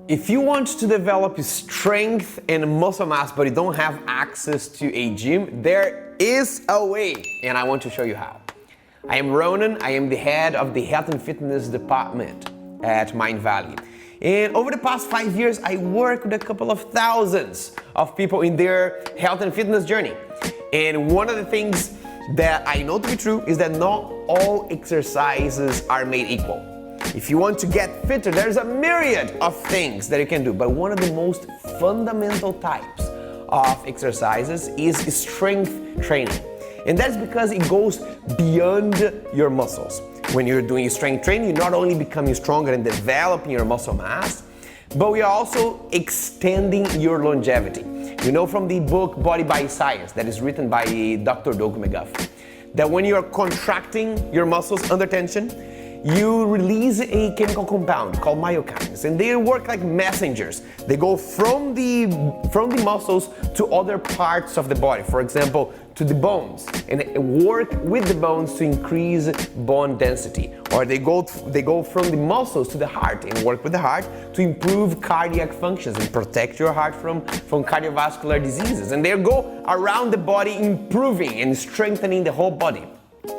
If you want to develop strength and muscle mass but you don't have access to a gym, there is a way, and I want to show you how. I am Ronan, I am the head of the health and fitness department at Mindvalley. And over the past 5 years, I worked with a couple of thousands of people in their health and fitness journey. And one of the things that I know to be true is that not all exercises are made equal. If you want to get fitter, there's a myriad of things that you can do, but one of the most fundamental types of exercises is strength training. And that's because it goes beyond your muscles. When you're doing strength training, you're not only becoming stronger and developing your muscle mass, but we are also extending your longevity. You know from the book Body by Science that is written by Dr. Doug McGuff, that when you're contracting your muscles under tension, you release a chemical compound called myokines, and they work like messengers. They go from the muscles to other parts of the body, for example, to the bones, and work with the bones to increase bone density. Or they go from the muscles to the heart and work with the heart to improve cardiac functions and protect your heart from cardiovascular diseases. And they go around the body, improving and strengthening the whole body.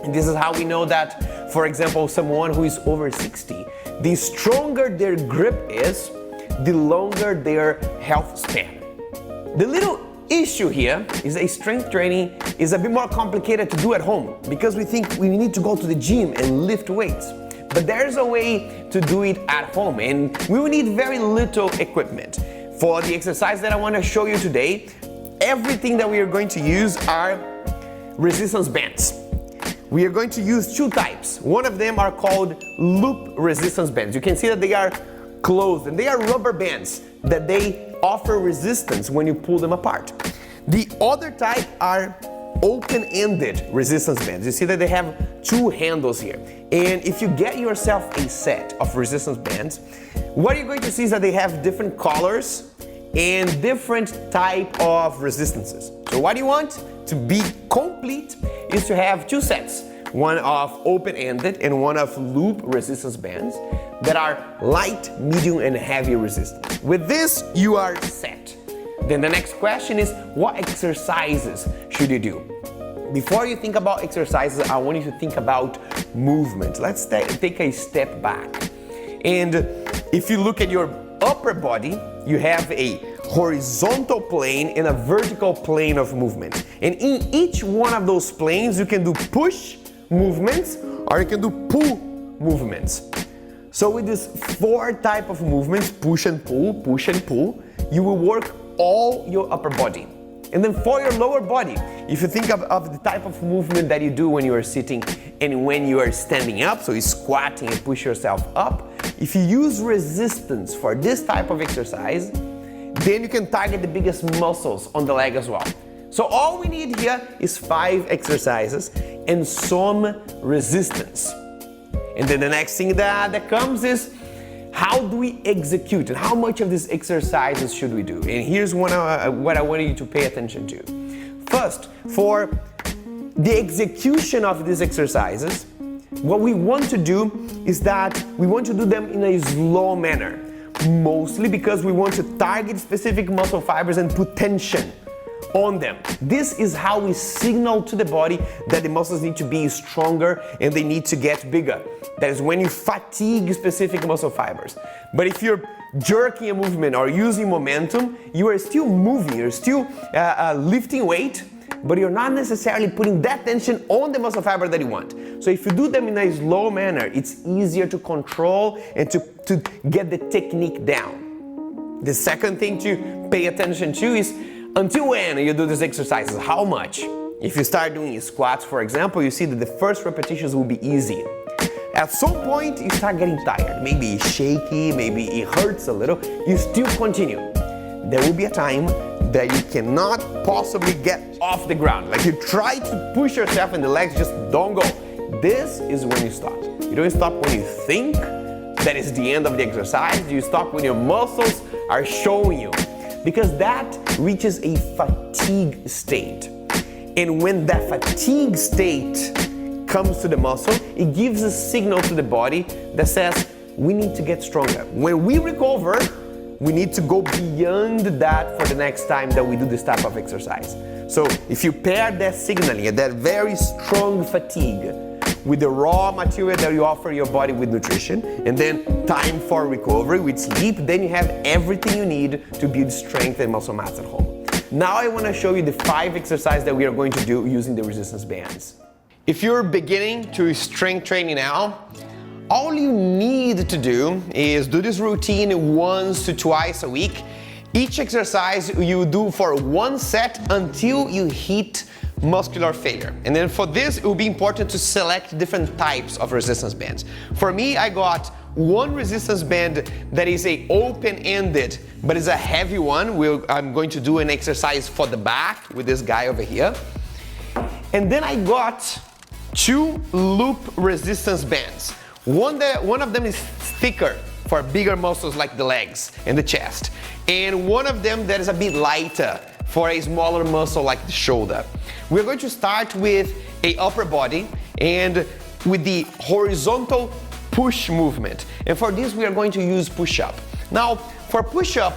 And this is how we know that, for example, someone who is over 60, the stronger their grip is, the longer their health span. The little issue here is that strength training is a bit more complicated to do at home because we think we need to go to the gym and lift weights. But there's a way to do it at home, and we will need very little equipment. For the exercise that I want to show you today, everything that we are going to use are resistance bands. We are going to use two types. One of them are called loop resistance bands. You can see that they are closed, and they are rubber bands that they offer resistance when you pull them apart. The other type are open-ended resistance bands. You see that they have two handles here. And if you get yourself a set of resistance bands, what you're going to see is that they have different colors and different type of resistances. So what you want to be complete is to have two sets, one of open-ended and one of loop resistance bands that are light, medium, and heavy resistance. With this, you are set. Then the next question is, what exercises should you do? Before you think about exercises, I want you to think about movement. Let's take a step back. And if you look at your upper body, you have a horizontal plane and a vertical plane of movement. And in each one of those planes, you can do push movements or you can do pull movements. So with these four types of movements, push and pull, you will work all your upper body. And then for your lower body, if you think of the type of movement that you do when you are sitting and when you are standing up, so you're squatting and push yourself up, if you use resistance for this type of exercise, then you can target the biggest muscles on the leg as well. So all we need here is 5 exercises and some resistance. And then the next thing that comes is, how do we execute and how much of these exercises should we do? And here's what I want you to pay attention to. First, for the execution of these exercises, what we want to do is that we want to do them in a slow manner, mostly because we want to target specific muscle fibers and put tension on them. This is how we signal to the body that the muscles need to be stronger and they need to get bigger. That is when you fatigue specific muscle fibers. But if you're jerking a movement or using momentum, you are still moving, you're still lifting weight, but you're not necessarily putting that tension on the muscle fiber that you want. So if you do them in a slow manner, it's easier to control and to get the technique down. The second thing to pay attention to is, until when you do these exercises, how much? If you start doing squats, for example, you see that the first repetitions will be easy. At some point, you start getting tired. Maybe it's shaky, maybe it hurts a little. You still continue. There will be a time that you cannot possibly get off the ground. Like you try to push yourself and the legs just don't go. This is when you stop. You don't stop when you think that is the end of the exercise. You stop when your muscles are showing you. Because that reaches a fatigue state. And when that fatigue state comes to the muscle, it gives a signal to the body that says, we need to get stronger. When we recover, we need to go beyond that for the next time that we do this type of exercise. So if you pair that signaling, that very strong fatigue, with the raw material that you offer your body with nutrition, and then time for recovery with sleep, then you have everything you need to build strength and muscle mass at home. Now I want to show you the 5 exercises that we are going to do using the resistance bands. If you're beginning to strength training now, all you need to do is do this routine once to twice a week. Each exercise you do for 1 set until you hit muscular failure. And then for this, it will be important to select different types of resistance bands. For me, I got one resistance band that is a open-ended, but it's a heavy one. I'm going to do an exercise for the back with this guy over here. And then I got 2 loop resistance bands. One of them is thicker for bigger muscles like the legs and the chest. And one of them that is a bit lighter for a smaller muscle like the shoulder. We're going to start with a upper body and with the horizontal push movement. And for this, we are going to use push-up. Now, for push-up,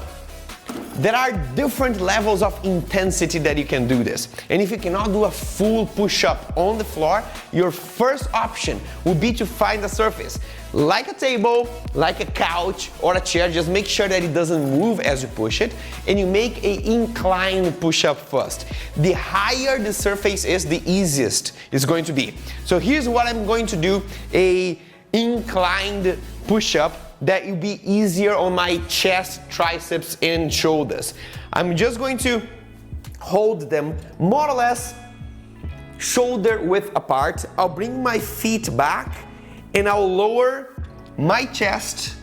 there are different levels of intensity that you can do this. And if you cannot do a full push-up on the floor, your first option would be to find a surface, like a table, like a couch or a chair. Just make sure that it doesn't move as you push it, and you make an inclined push-up first. The higher the surface is, the easiest it's going to be. So here's what I'm going to do, a inclined push-up that will be easier on my chest, triceps, and shoulders. I'm just going to hold them more or less shoulder width apart. I'll bring my feet back and I'll lower my chest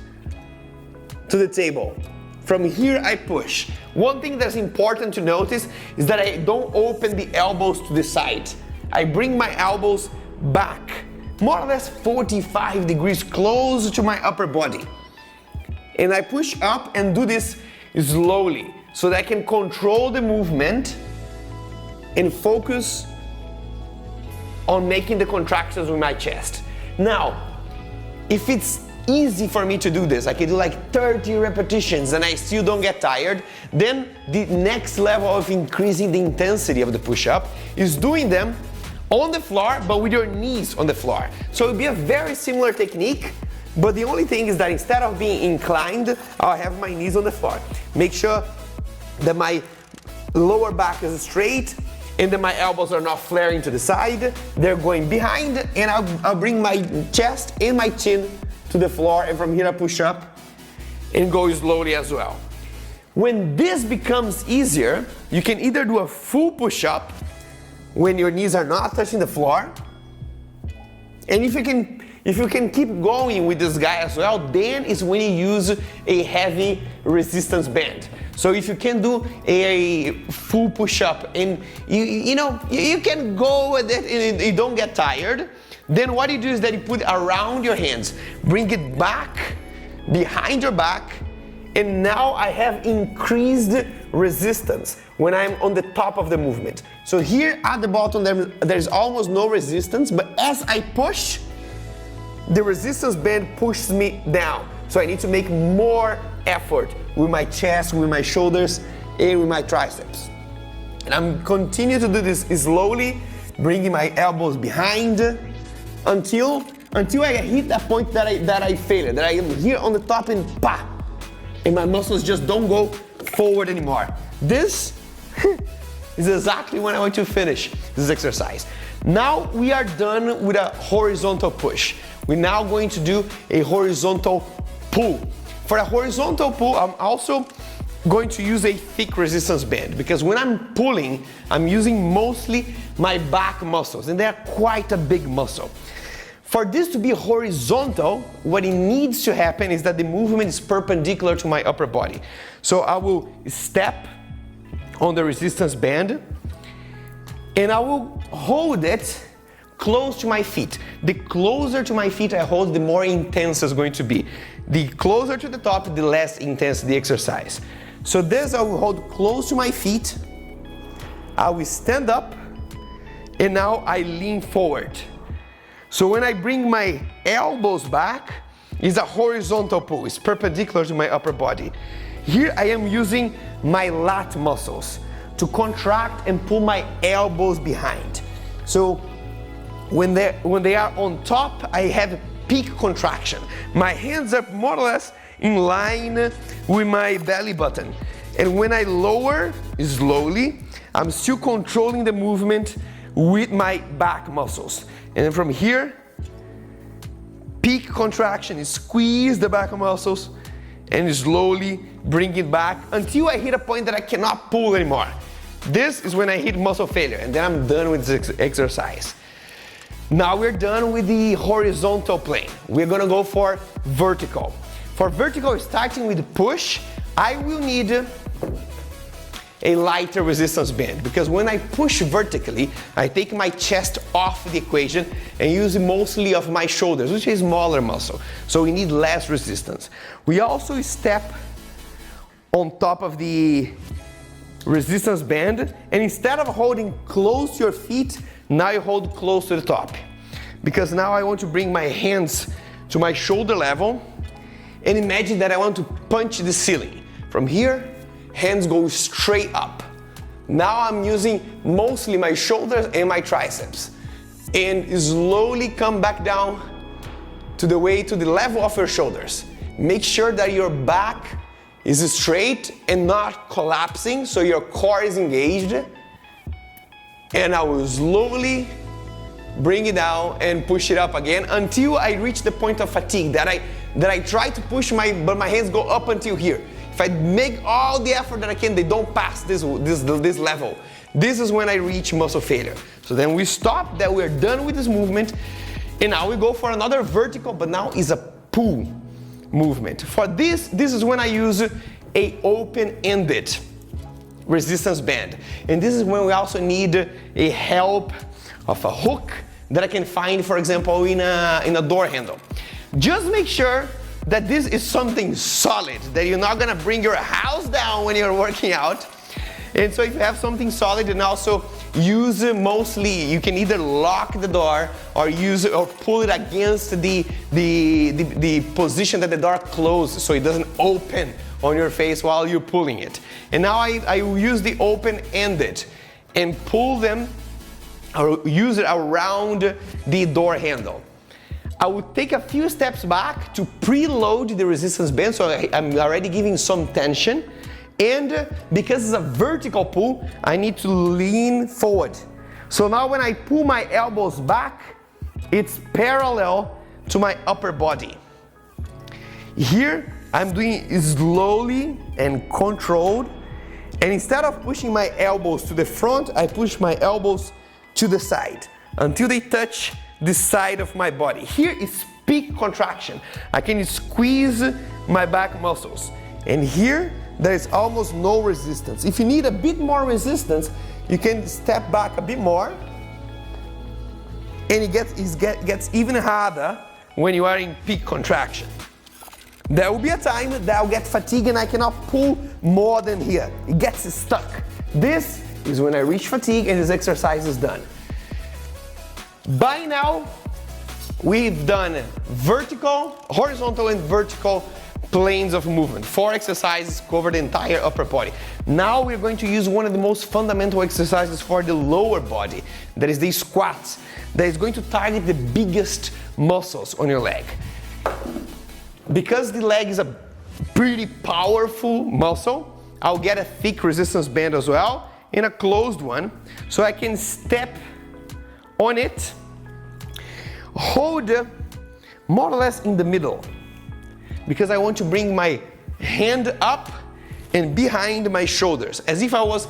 to the table. From here I push. One thing that's important to notice is that I don't open the elbows to the side. I bring my elbows back, more or less 45 degrees close to my upper body. And I push up and do this slowly so that I can control the movement and focus on making the contractions with my chest. Now, if it's easy for me to do this, I can do like 30 repetitions and I still don't get tired, then the next level of increasing the intensity of the push-up is doing them on the floor, but with your knees on the floor. So it'll be a very similar technique, but the only thing is that instead of being inclined, I'll have my knees on the floor. Make sure that my lower back is straight and that my elbows are not flaring to the side. They're going behind, and I'll bring my chest and my chin to the floor, and from here I push up and go slowly as well. When this becomes easier, you can either do a full push-up when your knees are not touching the floor, and if you can keep going with this guy as well, then is when you use a heavy resistance band. So if you can do a full push-up and you can go with it and you don't get tired, then what you do is that you put it around your hands, bring it back behind your back, and now I have increased resistance when I'm on the top of the movement. So here at the bottom there's almost no resistance, but as I push, the resistance band pushes me down. So I need to make more effort with my chest, with my shoulders, and with my triceps. And I'm continue to do this slowly, bringing my elbows behind until I hit that point that I failed, that I am here on the top and pa, and my muscles just don't go forward anymore. This is exactly when I want to finish this exercise. Now we are done with a horizontal push. We're now going to do a horizontal pull. For a horizontal pull, I'm also going to use a thick resistance band, because when I'm pulling, I'm using mostly my back muscles, and they're quite a big muscle. For this to be horizontal, what it needs to happen is that the movement is perpendicular to my upper body. So I will step on the resistance band, and I will hold it close to my feet. The closer to my feet I hold, the more intense it's going to be. The closer to the top, the less intense the exercise. So this I will hold close to my feet. I will stand up, and now I lean forward. So when I bring my elbows back, it's a horizontal pull. It's perpendicular to my upper body. Here I am using my lat muscles to contract and pull my elbows behind. So when they are on top, I have peak contraction. My hands are more or less in line with my belly button. And when I lower slowly, I'm still controlling the movement with my back muscles. And then from here, peak contraction is squeeze the back muscles and slowly bring it back until I hit a point that I cannot pull anymore. This is when I hit muscle failure, and then I'm done with this exercise. Now we're done with the horizontal plane. We're gonna go for vertical. For vertical, starting with push, I will need a lighter resistance band, because when I push vertically, I take my chest off the equation and use mostly of my shoulders, which is a smaller muscle. So we need less resistance. We also step on top of the resistance band, and instead of holding close to your feet, now you hold close to the top. Because now I want to bring my hands to my shoulder level and imagine that I want to punch the ceiling. From here, hands go straight up. Now I'm using mostly my shoulders and my triceps. And slowly come back down to the level of your shoulders. Make sure that your back is straight and not collapsing, so your core is engaged. And I will slowly bring it down and push it up again until I reach the point of fatigue that I try to push but my hands go up until here. If I make all the effort that I can, they don't pass this level. This is when I reach muscle failure. So then we stop, that we're done with this movement, and now we go for another vertical, but now is a pull movement. For this is when I use a open-ended resistance band. And this is when we also need a help of a hook that I can find, for example, in a door handle. Just make sure that this is something solid, that you're not gonna bring your house down when you're working out. And so if you have something solid, and also use mostly, you can either lock the door or pull it against the position that the door closes, so it doesn't open on your face while you're pulling it. And now I use the open-ended and pull them, or use it around the door handle. I would take a few steps back to preload the resistance band, so I'm already giving some tension. And because it's a vertical pull, I need to lean forward. So now when I pull my elbows back, it's parallel to my upper body. Here, I'm doing it slowly and controlled. And instead of pushing my elbows to the front, I push my elbows to the side until they touch the side of my body. Here is peak contraction. I can squeeze my back muscles. And here, there is almost no resistance. If you need a bit more resistance, you can step back a bit more. And it gets even harder when you are in peak contraction. There will be a time that I'll get fatigued and I cannot pull more than here. It gets stuck. This is when I reach fatigue and this exercise is done. By now, we've done horizontal and vertical planes of movement. 4 exercises cover the entire upper body. Now we're going to use one of the most fundamental exercises for the lower body, that is the squats, that is going to target the biggest muscles on your leg. Because the leg is a pretty powerful muscle, I'll get a thick resistance band as well, and a closed one, so I can step on it, hold more or less in the middle, because I want to bring my hand up and behind my shoulders, as if I was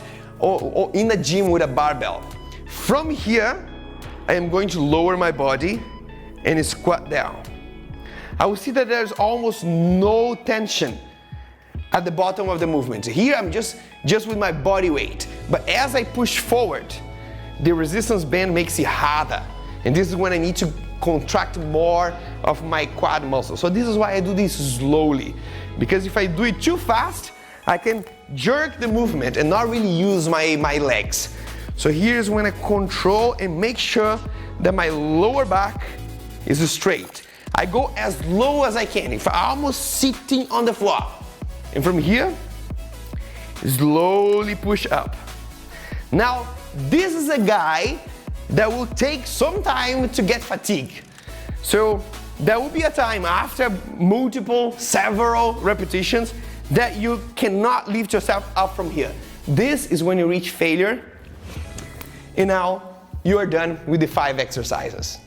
in a gym with a barbell. From here, I am going to lower my body and squat down. I will see that there's almost no tension at the bottom of the movement. Here I'm just with my body weight, but as I push forward, the resistance band makes it harder, and this is when I need to contract more of my quad muscle. So this is why I do this slowly, because if I do it too fast, I can jerk the movement and not really use my legs. So here's when I control and make sure that my lower back is straight. I go as low as I can, if I'm almost sitting on the floor. And from here, slowly push up. Now, this is a guy that will take some time to get fatigued. So there will be a time after several repetitions that you cannot lift yourself up from here. This is when you reach failure, and now you are done with the 5 exercises.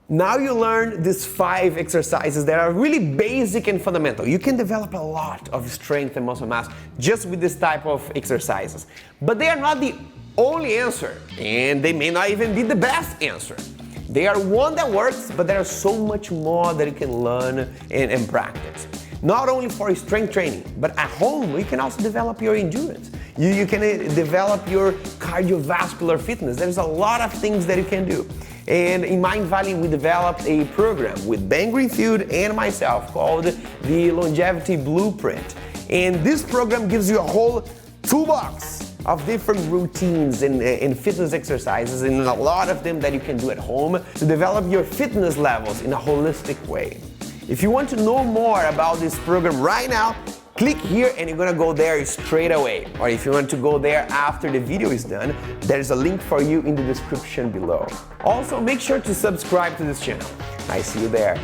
Now you learn these 5 exercises that are really basic and fundamental. You can develop a lot of strength and muscle mass just with this type of exercises. But they are not the only answer, and they may not even be the best answer. They are one that works, but there are so much more that you can learn and practice. Not only for strength training, but at home you can also develop your endurance. You can develop your cardiovascular fitness. There's a lot of things that you can do. And in Mindvalley, we developed a program with Ben Greenfield and myself called the Longevity Blueprint. And this program gives you a whole toolbox of different routines and fitness exercises, and a lot of them that you can do at home to develop your fitness levels in a holistic way. If you want to know more about this program right now, click here and you're gonna go there straight away. Or if you want to go there after the video is done, there's a link for you in the description below. Also, make sure to subscribe to this channel. I see you there.